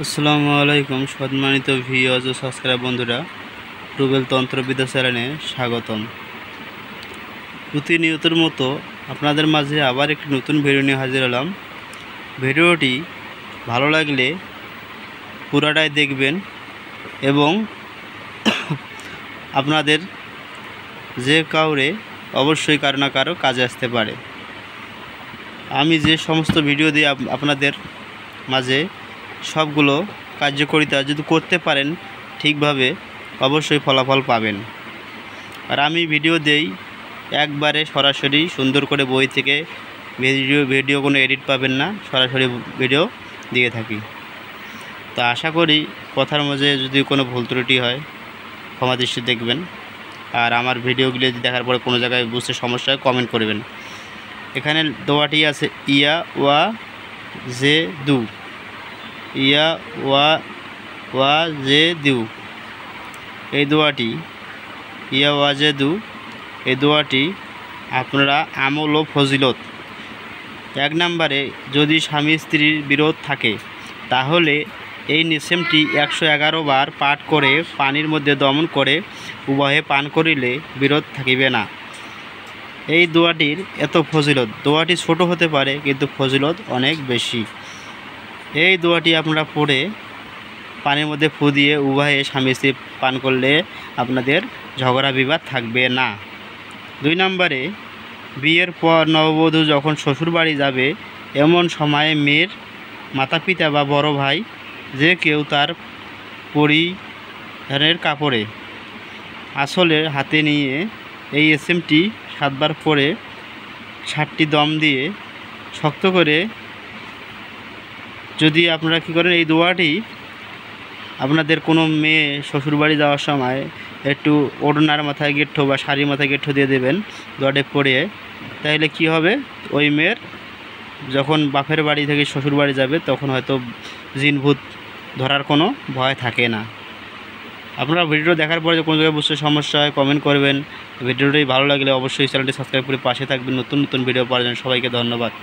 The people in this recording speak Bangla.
আসসালামু আলাইকুম সম্মানিত ভিউয়ার্স ও সাবস্ক্রাইব বন্ধুরা, রুবেল তন্ত্রবিদ্যা চ্যানেলে স্বাগতম। প্রতিনিয়তের মতো আপনাদের মাঝে আবার একটি নতুন ভিডিও নিয়ে হাজির হলাম। ভিডিওটি ভালো লাগলে পুরাটাই দেখবেন এবং আপনাদের যে কাউরে অবশ্যই কারো না কারো কাজে আসতে পারে। আমি যে সমস্ত ভিডিও দিই আপনাদের মাঝে সবগুলো কার্যকারিতা যদি করতে পারেন ঠিকভাবে অবশ্যই ফলাফল পাবেন। আর আমি ভিডিও দেই একবারে সরাসরি সুন্দর করে বই থেকে ভিডিও কোনো এডিট পাবেন না, সরাসরি ভিডিও দিয়ে থাকি। তো আশা করি কথার মাঝে যদি কোনো ভুল ত্রুটি হয় ক্ষমা দৃষ্টি দেখবেন। আর আমার ভিডিওগুলি দেখার পরে কোনো জায়গায় বুঝতে সমস্যা হয় কমেন্ট করবেন। এখানে দোয়াটি আছে ইয়া ওয়া জে দু, ইয়া ওয়া জে দু। এই দোয়াটি ইয়া ওয়া জে দু, এই দোয়াটি আপনারা আমল ও ফজিলত। 1 নম্বরে যদি স্বামী স্ত্রীর বিরোধ থাকে তাহলে এই নিসেমটি 111 বার পাঠ করে পানির মধ্যে দমন করে উভয়ে পান করিলে বিরোধ থাকিবে না। এই দোয়াটির এত ফজিলত, দোয়াটি ছোট হতে পারে কিন্তু ফজিলত অনেক বেশি। এই দোয়াটি আপনারা পড়ে পানির মধ্যে ফু দিয়ে উভয়ে স্বামী স্ত্রী পান করলে আপনাদের ঝগড়া বিবাদ থাকবে না। 2 নম্বরে বিয়ের পর নববধূ যখন শ্বশুরবাড়ি যাবে এমন সময়ে মেয়ের মাতা পিতা বা বড় ভাই যে কেউ তার পরিধানের কাপড়ে আসলে হাতে নিয়ে এই এসএমটি 7 বার পরে 7টি দম দিয়ে শক্ত করে যদি আপনারা কী করেন, এই দোয়াটি আপনাদের কোনো মেয়ে শ্বশুরবাড়ি যাওয়ার সময় একটু ওড়নার মাথায় গেঠো বা শাড়ির মাথায় গেঠো দিয়ে দেবেন দোয়াটি পড়ে। তাহলে কি হবে, ওই মেয়ের যখন বাপের বাড়ি থেকে শ্বশুর বাড়ি যাবে তখন হয়তো জিনভূত ধরার কোনো ভয় থাকে না। আপনারা ভিডিও দেখার পরে কোনো জায়গায় বুঝতে সমস্যা হয় কমেন্ট করবেন। ভিডিওটি ভালো লাগলে অবশ্যই চ্যানেলটি সাবস্ক্রাইব করে পাশে থাকবেন। নতুন নতুন ভিডিও পাওয়ার জন্য সবাইকে ধন্যবাদ।